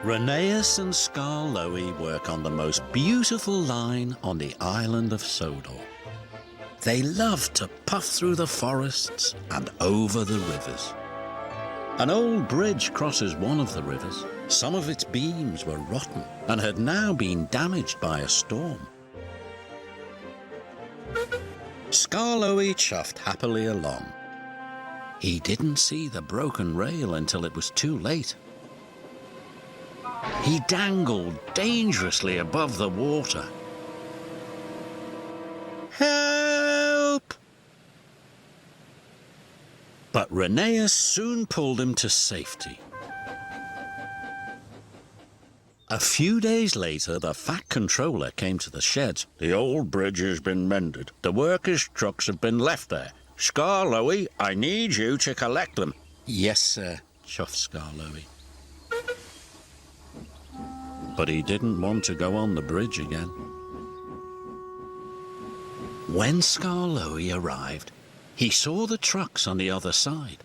Rheneas and Skarloey work on the most beautiful line on the island of Sodor. They love to puff through the forests and over the rivers. An old bridge crosses one of the rivers. Some of its beams were rotten and had now been damaged by a storm. Skarloey chuffed happily along. He didn't see the broken rail until it was too late. He dangled dangerously above the water. Help! But Rheneas soon pulled him to safety. A few days later, the Fat Controller came to the sheds. The old bridge has been mended. The workers' trucks have been left there. Skarloey, I need you to collect them. Yes, sir, chuffed Skarloey. But he didn't want to go on the bridge again. When Skarloey arrived, he saw the trucks on the other side.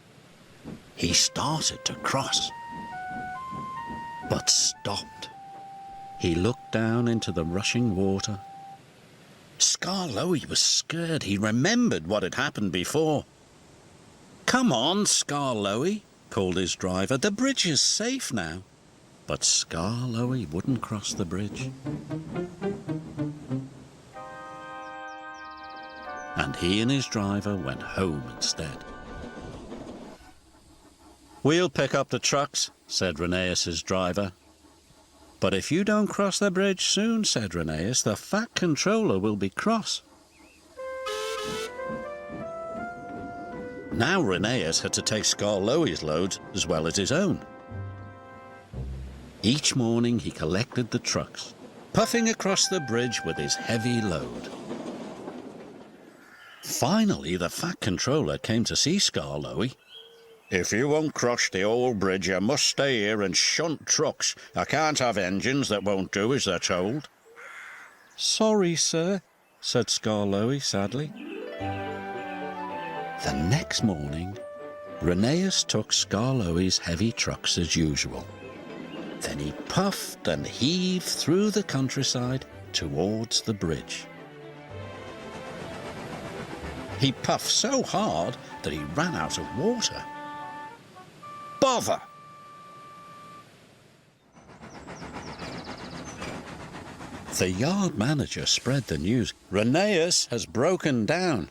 He started to cross, but stopped. He looked down into the rushing water. Skarloey was scared. He remembered what had happened before. "Come on, Skarloey," called his driver. "The bridge is safe now." But Skarloey wouldn't cross the bridge. And he and his driver went home instead. "We'll pick up the trucks," said Rheneas's driver. "But if you don't cross the bridge soon," said Rheneas, "the Fat Controller will be cross." Now Rheneas had to take Skarloey's loads as well as his own. Each morning he collected the trucks, puffing across the bridge with his heavy load. Finally, the Fat Controller came to see Skarloey. "If you won't cross the old bridge, you must stay here and shunt trucks. I can't have engines that won't do as they're told." "Sorry, sir," said Skarloey sadly. The next morning, Rheneas took Skarloey's heavy trucks as usual. Then he puffed and heaved through the countryside towards the bridge. He puffed so hard that he ran out of water. Bother! The yard manager spread the news. "Rheneas has broken down."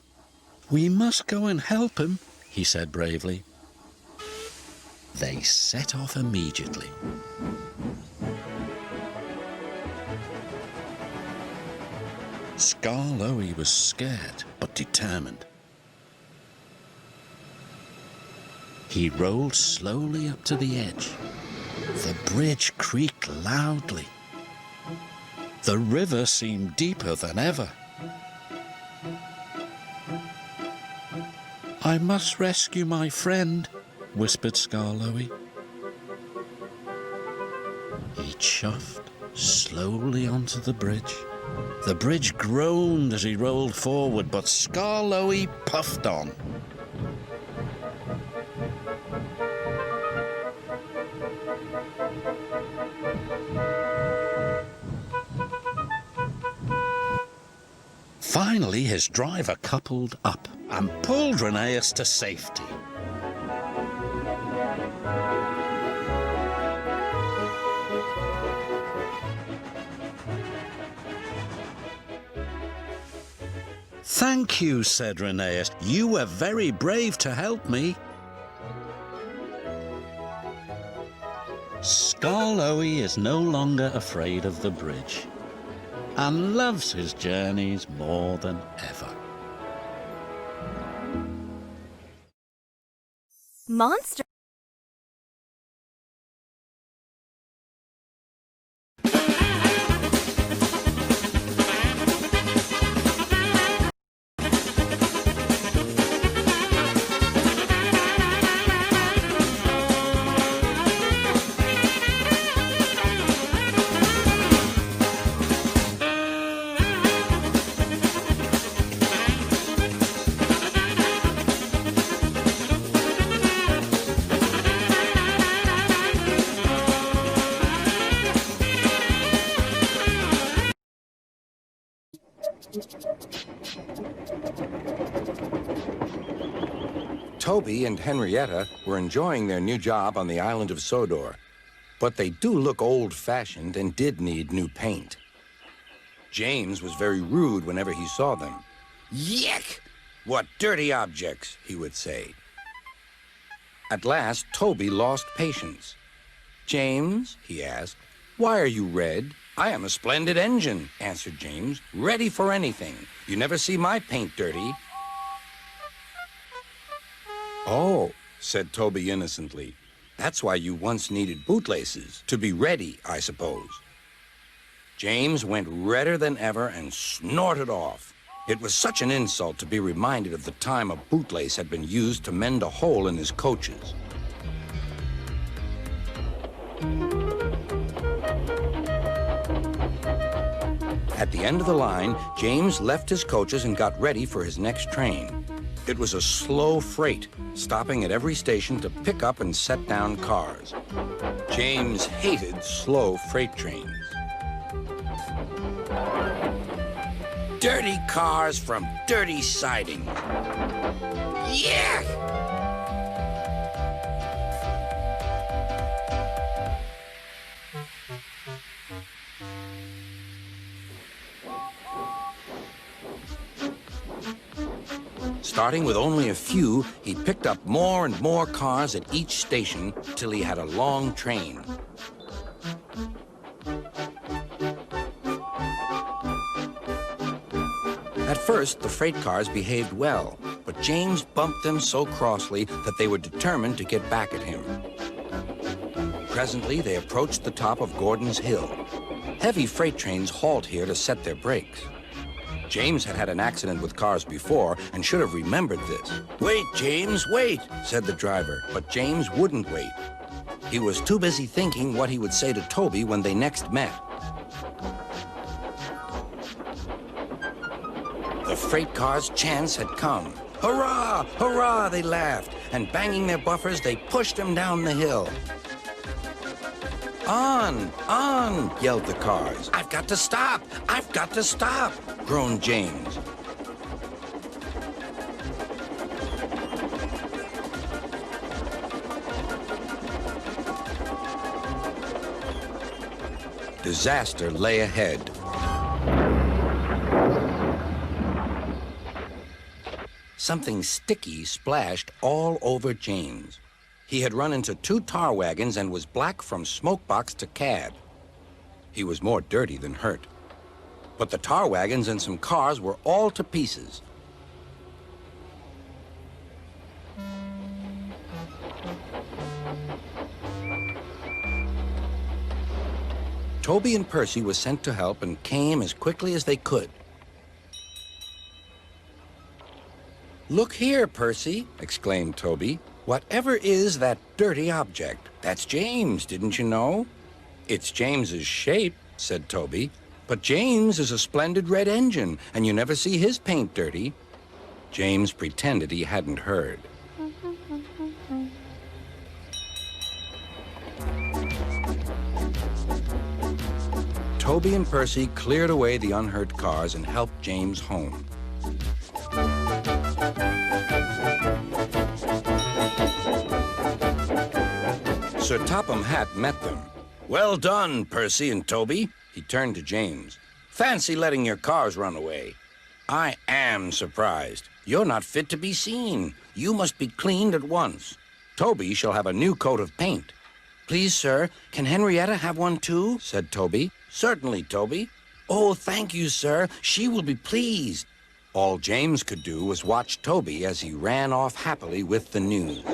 "We must go and help him," he said bravely. They set off immediately. Skarloey was scared but determined. He rolled slowly up to the edge. The bridge creaked loudly. The river seemed deeper than ever. "I must rescue my friend," whispered Skarloey. He chuffed slowly onto the bridge. The bridge groaned as he rolled forward, but Skarloey puffed on. Finally, his driver coupled up and pulled Rheneas to safety. "Thank you," said Rheneas. "You were very brave to help me." Skarloey is no longer afraid of the bridge and loves his journeys more than ever. Monster. Toby and Henrietta were enjoying their new job on the island of Sodor, but they do look old-fashioned and did need new paint. James was very rude whenever he saw them. "Yuck! What dirty objects," he would say. At last, Toby lost patience. "James," he asked, "why are you red?" "I am a splendid engine," answered James, "ready for anything. You never see my paint dirty." "Oh," said Toby innocently, "that's why you once needed bootlaces, to be ready, I suppose." James went redder than ever and snorted off. It was such an insult to be reminded of the time a bootlace had been used to mend a hole in his coaches. At the end of the line, James left his coaches and got ready for his next train. It was a slow freight, stopping at every station to pick up and set down cars. James hated slow freight trains. Dirty cars from dirty sidings. Yeah! Starting with only a few, he picked up more and more cars at each station till he had a long train. At first, the freight cars behaved well, but James bumped them so crossly that they were determined to get back at him. Presently, they approached the top of Gordon's Hill. Heavy freight trains halt here to set their brakes. James had had an accident with cars before and should have remembered this. "Wait, James, wait," said the driver, but James wouldn't wait. He was too busy thinking what he would say to Toby when they next met. The freight car's chance had come. "Hurrah! Hurrah!" they laughed, and banging their buffers, they pushed him down the hill. "On! On!" yelled the cars. "I've got to stop! I've got to stop!" groaned James. Disaster lay ahead. Something sticky splashed all over James. He had run into 2 tar wagons and was black from smokebox to cab. He was more dirty than hurt. But the tar wagons and some cars were all to pieces. Toby and Percy were sent to help and came as quickly as they could. "Look here, Percy," exclaimed Toby. "Whatever is that dirty object? That's James, didn't you know?" "It's James's shape," said Toby. "But James is a splendid red engine, and you never see his paint dirty." James pretended he hadn't heard. Toby and Percy cleared away the unhurt cars and helped James home. Sir Topham Hatt met them. "Well done, Percy and Toby." He turned to James. "Fancy letting your cars run away. I am surprised. You're not fit to be seen. You must be cleaned at once. Toby shall have a new coat of paint." "Please, sir, can Henrietta have one too?" said Toby. "Certainly, Toby." "Oh, thank you, sir. She will be pleased." All James could do was watch Toby as he ran off happily with the news.